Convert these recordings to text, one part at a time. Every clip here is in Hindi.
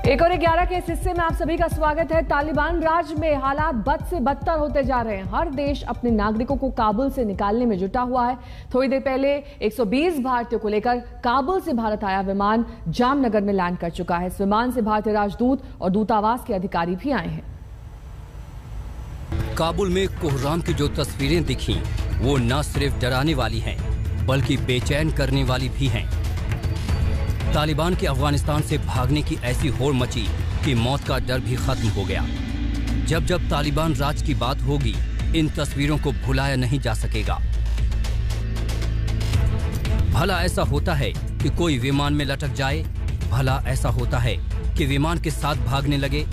एक और 11 के इस हिस्से में आप सभी का स्वागत है। तालिबान राज में हालात बद से बदतर होते जा रहे हैं। हर देश अपने नागरिकों को काबुल से निकालने में जुटा हुआ है। थोड़ी देर पहले 120 भारतीयों को लेकर काबुल से भारत आया विमान जामनगर में लैंड कर चुका है। इस विमान से भारतीय राजदूत और दूतावास के अधिकारी भी आए हैं। काबुल में कोहराम की जो तस्वीरें दिखी वो न सिर्फ डराने वाली हैं, बल्कि बेचैन करने वाली भी हैं। तालिबान के अफगानिस्तान से भागने की ऐसी होड़ मची कि मौत का डर भी खत्म हो गया। जब जब तालिबान राज की बात होगी, इन तस्वीरों को भुलाया नहीं जा सकेगा। भला ऐसा होता है कि कोई विमान में लटक जाए, भला ऐसा होता है कि विमान के साथ भागने लगे,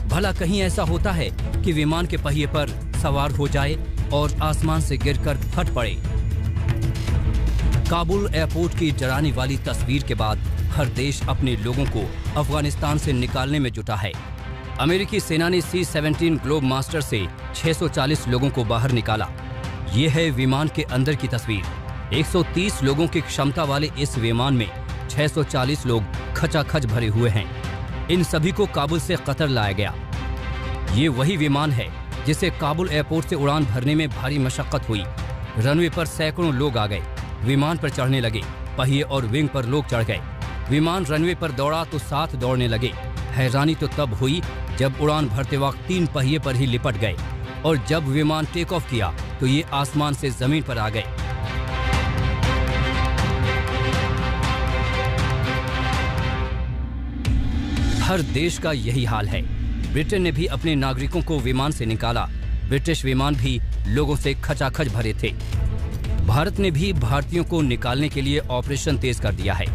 भला कहीं ऐसा होता है कि विमान के पहिए पर सवार हो जाए और आसमान से गिरकर फट पड़े। काबुल एयरपोर्ट की डराने वाली तस्वीर के बाद हर देश अपने लोगों को अफगानिस्तान से निकालने में जुटा है। अमेरिकी सेना ने C-17 ग्लोब मास्टर से 640 लोगों को बाहर निकाला। ये है विमान के अंदर की तस्वीर। 130 लोगों की क्षमता वाले इस विमान में 640 लोग खचाखच भरे हुए हैं। इन सभी को काबुल से कतर लाया गया। ये वही विमान है जिसे काबुल एयरपोर्ट से उड़ान भरने में भारी मशक्कत हुई। रनवे पर सैकड़ों लोग आ गए, विमान पर चढ़ने लगे, पहिए और विंग पर लोग चढ़ गए। विमान रनवे पर दौड़ा तो साथ दौड़ने लगे। हैरानी तो तब हुई जब उड़ान भरते वक्त 3 पहिए पर ही लिपट गए और जब विमान टेक ऑफ किया तो ये आसमान से जमीन पर आ गए। हर देश का यही हाल है। ब्रिटेन ने भी अपने नागरिकों को विमान से निकाला। ब्रिटिश विमान भी लोगों से खचाखच भरे थे। भारत ने भी भारतीयों को निकालने के लिए ऑपरेशन तेज कर दिया है।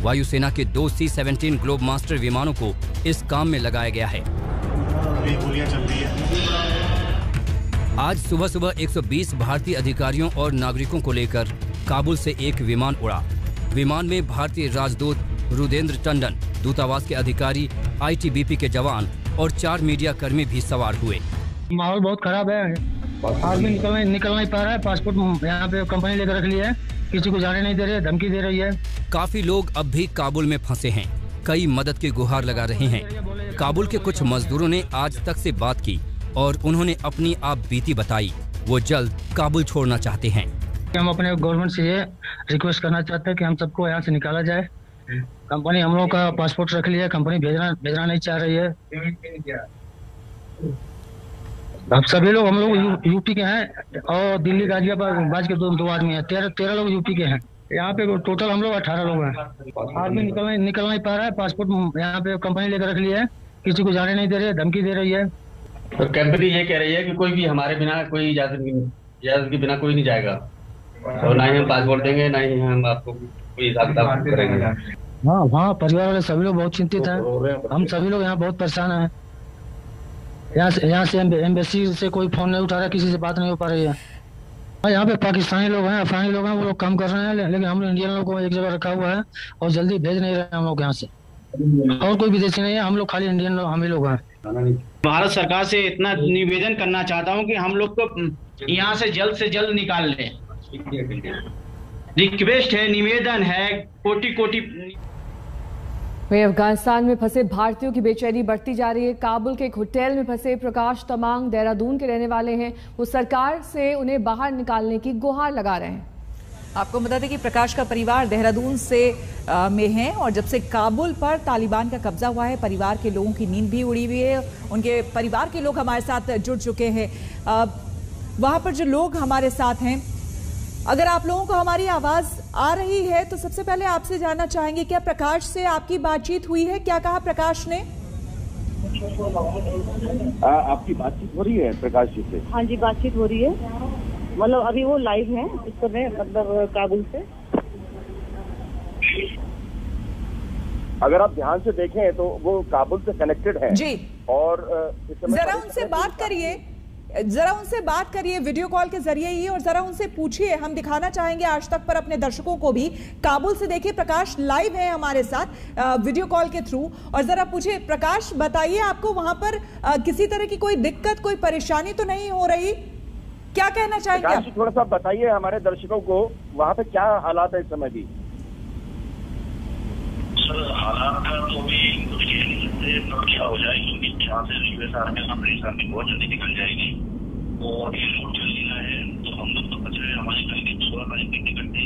वायुसेना के 2 C-17 ग्लोब मास्टर विमानों को इस काम में लगाया गया है। आज सुबह सुबह 120 भारतीय अधिकारियों और नागरिकों को लेकर काबुल से एक विमान उड़ा। विमान में भारतीय राजदूत रुदेंद्र टंडन, दूतावास के अधिकारी, ITBP के जवान और 4 मीडिया कर्मी भी सवार हुए। माहौल बहुत खराब है। आदमी निकल नहीं पा रहा है। पासपोर्ट यहाँ पे कंपनी लेकर रख लिया है, किसी को जाने नहीं दे रही है, धमकी दे रही है। काफी लोग अब भी काबुल में फंसे हैं। कई मदद की गुहार लगा रहे हैं। काबुल के कुछ मजदूरों ने आज तक से बात की और उन्होंने अपनी आप बीती बताई। वो जल्द काबुल छोड़ना चाहते हैं। हम अपने गवर्नमेंट से ये रिक्वेस्ट करना चाहते हैं कि हम सबको यहाँ से निकाला जाए। कंपनी हम लोग का पासपोर्ट रख लिया है, कंपनी भेजना नहीं चाह रही है। अब सभी लोग हम लोग यूपी के हैं और दिल्ली गाजियाबाद के दो आदमी हैं। 13 लोग यूपी के हैं। यहाँ पे टोटल हम लोग 18 लोग हैं। आदमी निकल नहीं पा रहा है। पासपोर्ट यहाँ पे कंपनी लेकर रख लिया है, किसी को जाने नहीं दे रही है, धमकी दे रही है। तो कंपनी ये कह रही है कि कोई भी हमारे बिना, कोई इजाजत के बिना कोई नहीं जाएगा और ना ही हम पासपोर्ट देंगे, ना ही हम आपको कोई हिसाब किताब करेंगे। हाँ, परिवार वाले सभी लोग बहुत चिंतित हैं। हम सभी लोग यहाँ बहुत परेशान हैं। यहाँ से एम्बेसी से कोई फोन नहीं उठा रहा, किसी से बात नहीं हो पा रही है। यहाँ पे पाकिस्तानी लोग हैं, अफगानी लोग हैं, वो लोग काम कर रहे हैं, लेकिन हम इंडियन लोगों को एक जगह रखा हुआ है और जल्दी भेज नहीं रहे हैं हम लोग यहाँ से। और कोई विदेशी नहीं है, हम लोग खाली इंडियन लोग, हम ही लोग हैं। भारत सरकार से इतना निवेदन करना चाहता हूँ कि हम लोग को यहाँ से जल्द निकाल लें। रिक्वेस्ट है, निवेदन है, कोटि वहीं अफगानिस्तान में फंसे भारतीयों की बेचैनी बढ़ती जा रही है। काबुल के एक होटल में फंसे प्रकाश तमांग देहरादून के रहने वाले हैं। वो सरकार से उन्हें बाहर निकालने की गुहार लगा रहे हैं। आपको बता दें कि प्रकाश का परिवार देहरादून से में है और जब से काबुल पर तालिबान का कब्जा हुआ है, परिवार के लोगों की नींद भी उड़ी हुई है। उनके परिवार के लोग हमारे साथ जुड़ चुके हैं। वहां पर जो लोग हमारे साथ हैं, अगर आप लोगों को हमारी आवाज आ रही है तो सबसे पहले आपसे जानना चाहेंगे, क्या प्रकाश से आपकी बातचीत हुई है? क्या कहा प्रकाश ने? आपकी बातचीत हो रही है प्रकाश जी से? हाँ जी, बातचीत हो रही है। मतलब अभी वो लाइव है इस समय, मतलब काबुल से। अगर आप ध्यान से देखें तो वो काबुल से कनेक्टेड है जी। और जरा उनसे बात करिए, वीडियो कॉल के जरिए ही, और जरा उनसे पूछिए। हम दिखाना चाहेंगे आज तक पर अपने दर्शकों को भी। काबुल से देखिए, प्रकाश लाइव है हमारे साथ वीडियो कॉल के थ्रू, और जरा पूछिए। प्रकाश, बताइए, आपको वहां पर किसी तरह की कोई दिक्कत, कोई परेशानी तो नहीं हो रही? क्या कहना चाहेंगे आप? थोड़ा सा बताइए हमारे दर्शकों को, वहाँ पे क्या हालात है इस समय भी? हालात का तो भी कुछ कह नहीं सकते कब क्या हो जाए, क्योंकि यहाँ से यूएस आर्मी और ब्रिटिश आर्मी बहुत जल्दी निकल जाएगी और एयरपोर्ट चल लेना है। तो हम लोग तो बच रहे, हमारी कल की 16 तारीख की टिकट थी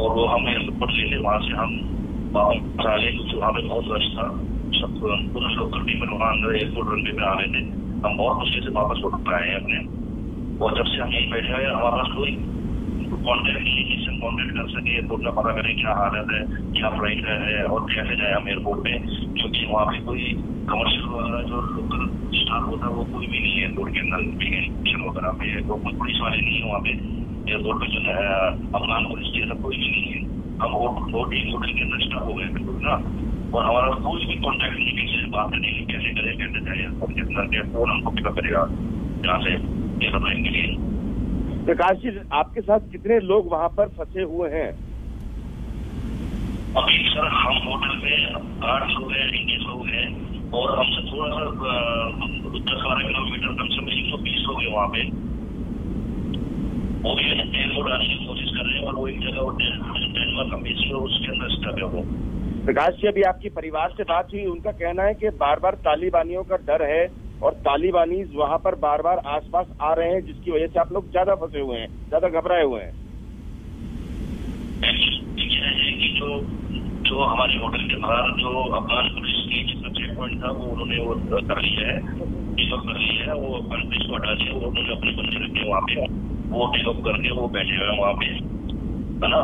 और वो हम एयरपोर्ट लेने वहाँ से हम वापस आ गए, क्योंकि वहाँ पे बहुत रश था, सब पूरा लोग तकरीबन वहाँ अंदर एयरपोर्ट रनवे पे आ रहे थे। हम बहुत मुश्किल से वापस उठ पाए हैं अपने, और जब से हम यहीं बैठे हैं हमारे पास कोई कॉन्टेक्ट नहीं है जिससे हम कॉन्टेक्ट कर सके, एयरपोर्ट का पता करें क्या हालत है, क्या फ्लाइट है और कैसे जाए हम एयरपोर्ट पे, क्योंकि वहाँ पे कोई कमर्शियल वगैरह जो लोकल स्टाफ होता है वो कोई भी नहीं है एयरपोर्ट के अंदर, इमिग्रेशन वगैरह पे तो कोई पुलिस वाले नहीं है वहाँ पे एयरपोर्ट पे, जो है अफगान पुलिस की सब कोई भी नहीं है। हम होटल के अंदर स्टाफ हो गए बिल्कुल ना, और हमारा कोई भी कॉन्टेक्ट नहीं, किसी से बात करने की कैसे करें, कैसे जाए एयरपोर्ट के अंदर, फोन हमको पिकअप करेगा यहाँ से एयरलाइन के लिए। प्रकाश जी, आपके साथ कितने लोग वहाँ पर फंसे हुए हैं? अभी सर हम होटल में 8 लोग हैं, 19 लोग हैं, और हमसे थोड़ा सा 10-12 किलोमीटर कम से कम 120 लोग हैं वहाँ पे, वो भी एयरपोर्ट आने की कोशिश कर रहे हैं, और वो एक जगह डेनमार्क का बेस है उसके अंदर स्टक है वो। प्रकाश जी, अभी आपकी परिवार से बात हुई, उनका कहना है कि बार बार तालिबानियों का डर है और तालिबानीज वहाँ पर बार बार आसपास आ रहे हैं, जिसकी वजह से आप लोग ज्यादा फंसे हुए हैं, ज्यादा घबराए हुए हैं। यह है कि जो हमारे होटल के बाहर जो अफगान पुलिस की जिसका चेक पॉइंट था वो उन्होंने वो कर लिया है, टेकअप कर लिया है, वो अफगान पुलिस को हटा दिया, वो उन्होंने अपने बंदे रखे वहाँ पे, वो टेकअप करके वो बैठे हुए हैं वहाँ पे, है ना।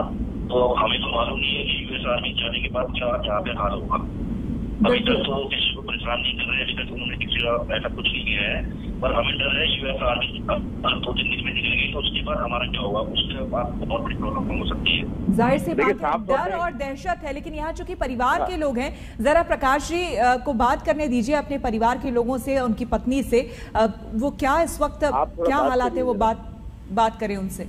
तो हमें तो मालूम नहीं है कि यूएस आर्मी जाने के बाद क्या यहाँ पे हाल होगा। अभी तक तो किसी को परेशान नहीं कर रहे, अभी तक उन्होंने किसी का ऐसा कुछ नहीं किया है, पर हमें डर है यूएस आर्मी 2-3 दिन में निकल गई तो उसके बाद हमारा क्या होगा, उसके बाद बहुत बड़ी प्रॉब्लम हो सकती है। जाहिर सी बात है, डर और दहशत है, लेकिन यहाँ चूंकि परिवार के लोग हैं, जरा प्रकाश जी को बात करने दीजिए अपने परिवार के लोगों से, उनकी पत्नी से, वो क्या इस वक्त क्या हालात है, वो बात करें उनसे।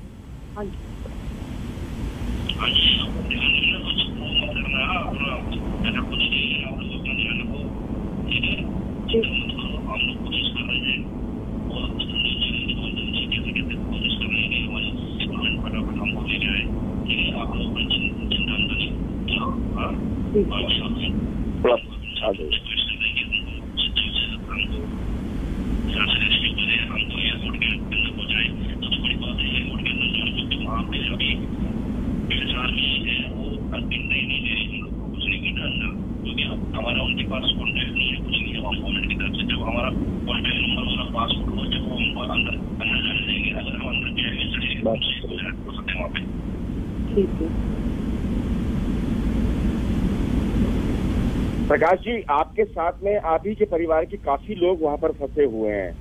प्रकाश जी, आपके साथ में आप ही के परिवार के काफी लोग वहाँ पर फंसे हुए हैं,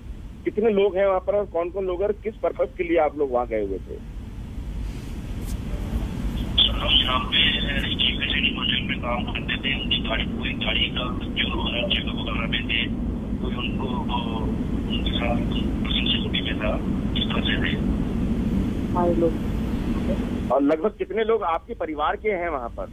कितने लोग हैं वहाँ पर और कौन कौन लोग और किस पर्पज के लिए आप लोग वहाँ गए हुए थे? हम यहाँ पे प्रोजेक्ट में काम करते थे, उनकी गाड़ी का जो चेकअप वगैरह में थे, कोई उनको उनके साथ सिक्योरिटी में था, इस तरह से थे। और लगभग कितने लोग आपके परिवार के हैं वहाँ पर?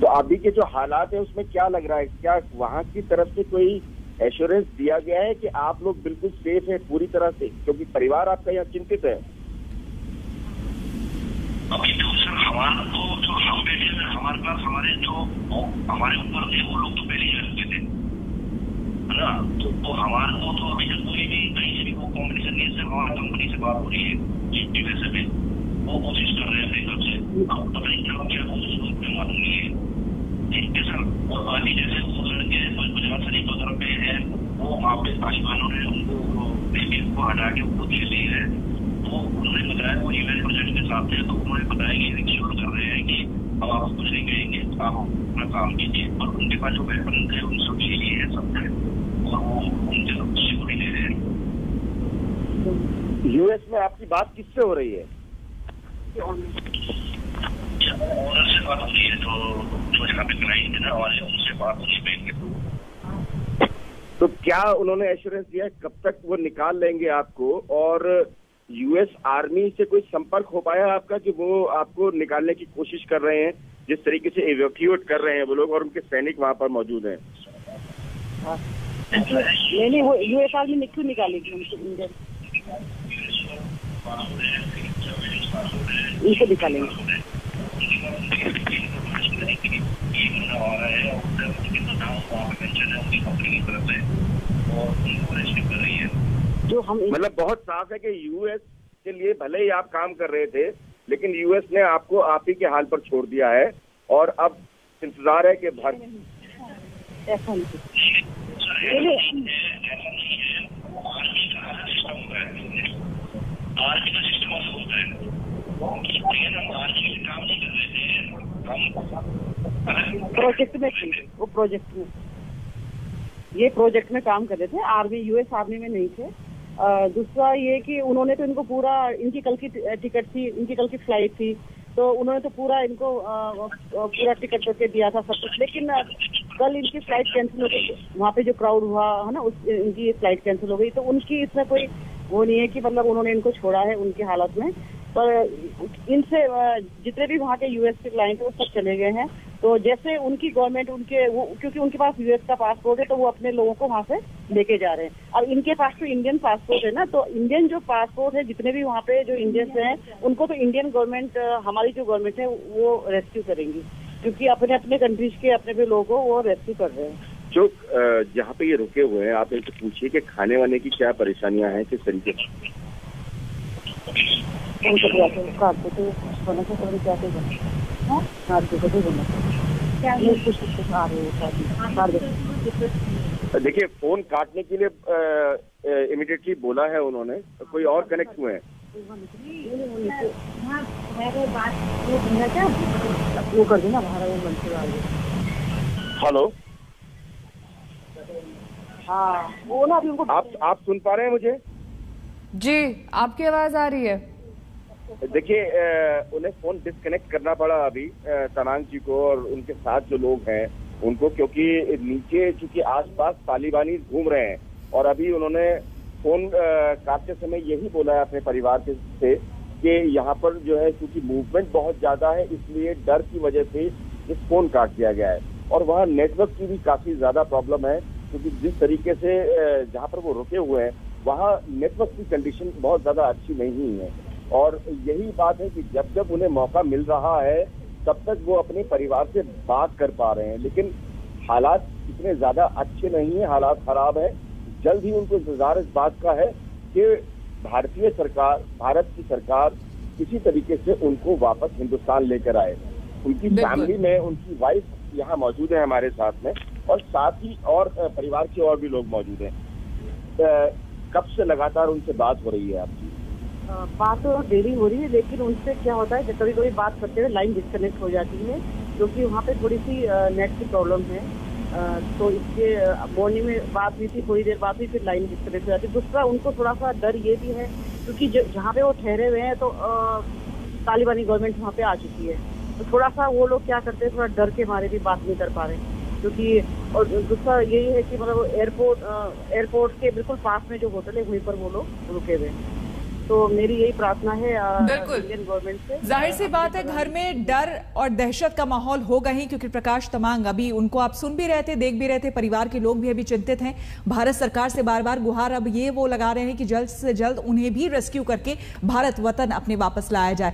तो अभी के जो हालात है उसमें क्या लग रहा है, क्या वहाँ की तरफ से कोई एश्योरेंस दिया गया है कि आप लोग बिल्कुल सेफ हैं पूरी तरह से, क्योंकि परिवार आपका यहाँ चिंतित है? अभी तो सर हमारा तो जो हम बैठे थे हमारे पास हमारे जो हमारे ऊपर थे वो लोग तो पहले ही रह थे, है ना। तो हमारे को तो अभी तक कोई भी कहीं से भी वो कॉम्बिनेशन नहीं है, सिर्फ हमारी कंपनी से बात हो रही है, वैसे भी वो कोशिश कर रहे हैं अपनी तरफ से, अब पता नहीं क्या कोशिश मालूम नहीं है, ठीक है सर। और बाकी जैसे वो लड़के गुजरात शरीफ वगैरह पे है, वो वहाँ पे तालिबानों ने उनको हटा के उनको दे दी है, तो उन्होंने बताया वो यूएन प्रोजेक्ट के साथ थे, तो उन्होंने बताया कि इंश्योर कर रहे हैं कि अब आप कुछ नहीं कहेंगे, आप अपना काम कीजिए, और उनके पास जो वेपन थे उन सब यही है सब थे, और वो उनसे सिक्योरिटी ले रहे हैं। यूएस में आपकी बात किससे हो रही है? ओनर से बात हो रही है, जो यहाँ पे क्लाइंट है ना हमारे, उनसे बात हो रही है बैंक के थ्रू। तो क्या उन्होंने एश्योरेंस दिया है कब तक वो निकाल लेंगे आपको, और यूएस आर्मी से कोई संपर्क हो पाया आपका कि वो आपको निकालने की कोशिश कर रहे हैं, जिस तरीके से इवैक्यूएट कर रहे हैं वो लोग और उनके सैनिक वहाँ पर मौजूद हैं? नहीं, वो यूएस आर्मी ने क्यों निकालेगी उनको इंडियन? इनको निकालेंगे। जो हम मतलब बहुत साफ है कि यूएस के लिए भले ही आप काम कर रहे थे, लेकिन यूएस ने आपको आप ही के हाल पर छोड़ दिया है और अब इंतजार है कि भारत ऐसा नहीं प्रोजेक्ट में वो प्रोजेक्ट में ये प्रोजेक्ट में काम कर रहे थे, आर्मी यूएस आर्मी में नहीं थे। दूसरा ये कि उन्होंने तो इनको पूरा, इनकी कल की टिकट थी, इनकी कल की फ्लाइट थी, तो उन्होंने तो पूरा इनको पूरा टिकट करके दिया था सब कुछ, लेकिन कल इनकी फ्लाइट कैंसिल हो गई। वहाँ पे जो क्राउड हुआ है ना, इनकी फ्लाइट कैंसिल हो गई, तो उनकी इसमें कोई वो नहीं है कि मतलब उन्होंने इनको छोड़ा है उनकी हालत में। पर इनसे जितने भी वहाँ के यूएस के क्लाइंट है वो सब चले गए हैं। तो जैसे उनकी गवर्नमेंट क्योंकि उनके पास यूएस का पासपोर्ट है, तो वो अपने लोगों को वहाँ से लेके जा रहे हैं। अब इनके पास तो इंडियन पासपोर्ट है ना, तो इंडियन जो पासपोर्ट है, जितने भी वहाँ पे जो इंडियंस हैं उनको तो इंडियन गवर्नमेंट, हमारी जो गवर्नमेंट है वो रेस्क्यू करेंगी, क्योंकि अपने अपने कंट्रीज के अपने भी लोगों को वो रेस्क्यू कर रहे हैं। जो जहाँ पे ये रुके हुए हैं, आप इनसे पूछिए कि खाने वाने की क्या परेशानियां हैं, किस तरीके से देखिए फोन काटने के लिए इमीडिएटली बोला है उन्होंने। कोई और कनेक्ट हुए हैं? वो कर देना हेलो, हाँ वो ना अभी उनको आप सुन पा रहे हैं मुझे? जी, आपकी आवाज आ रही है। देखिए उन्हें फोन डिस्कनेक्ट करना पड़ा अभी तनांग जी को और उनके साथ जो लोग हैं उनको, क्योंकि नीचे चूंकि आसपास तालिबानी घूम रहे हैं और अभी उन्होंने फोन काटते समय यही बोला है अपने परिवार से कि यहाँ पर जो है क्योंकि मूवमेंट बहुत ज्यादा है, इसलिए डर की वजह से ये फोन काट दिया गया है। और वहाँ नेटवर्क की भी काफी ज्यादा प्रॉब्लम है, क्योंकि जिस तरीके से जहाँ पर वो रुके हुए हैं वहाँ नेटवर्क की कंडीशन बहुत ज्यादा अच्छी नहीं है। और यही बात है कि जब जब उन्हें मौका मिल रहा है तब तक वो अपने परिवार से बात कर पा रहे हैं, लेकिन हालात इतने ज्यादा अच्छे नहीं है, हालात खराब है। जल्द ही उनको इंतजार इस बात का है कि भारतीय सरकार, भारत की सरकार किसी तरीके से उनको वापस हिंदुस्तान लेकर आए। उनकी फैमिली में उनकी वाइफ यहाँ मौजूद है हमारे साथ में, और साथ ही और परिवार के और भी लोग मौजूद हैं। कब से लगातार उनसे बात हो रही है आपकी? बात तो डेली हो रही है, लेकिन उनसे क्या होता है कि कभी कभी बात करते हुए लाइन डिस्कनेक्ट हो जाती है, क्योंकि वहाँ पे थोड़ी सी नेट की प्रॉब्लम है। तो इसके मॉर्निंग में बात हुई थी, थोड़ी देर बाद भी फिर लाइन डिस्कनेक्ट हो जाती है। दूसरा उनको थोड़ा सा डर ये भी है, क्योंकि जहाँ पे वो ठहरे हुए हैं तो तालिबानी गवर्नमेंट वहाँ पे आ चुकी है, तो थोड़ा सा वो लोग क्या करते हैं, थोड़ा डर के मारे भी बात नहीं कर पा रहे, क्योंकि और दूसरा यही है कि मतलब एयरपोर्ट के बिल्कुल पास में जो होटल है वहीं पर वो लोग रुके हुए हैं। तो मेरी यही प्रार्थना है इंडियन गवर्नमेंट से। जाहिर सी बात है घर में डर और दहशत का माहौल होगा ही, क्योंकि प्रकाश तमांग अभी उनको आप सुन भी रहे थे, देख भी रहे थे, परिवार के लोग भी अभी चिंतित हैं। भारत सरकार से बार बार गुहार अब ये वो लगा रहे हैं कि जल्द से जल्द उन्हें भी रेस्क्यू करके भारत वतन अपने वापस लाया जाए।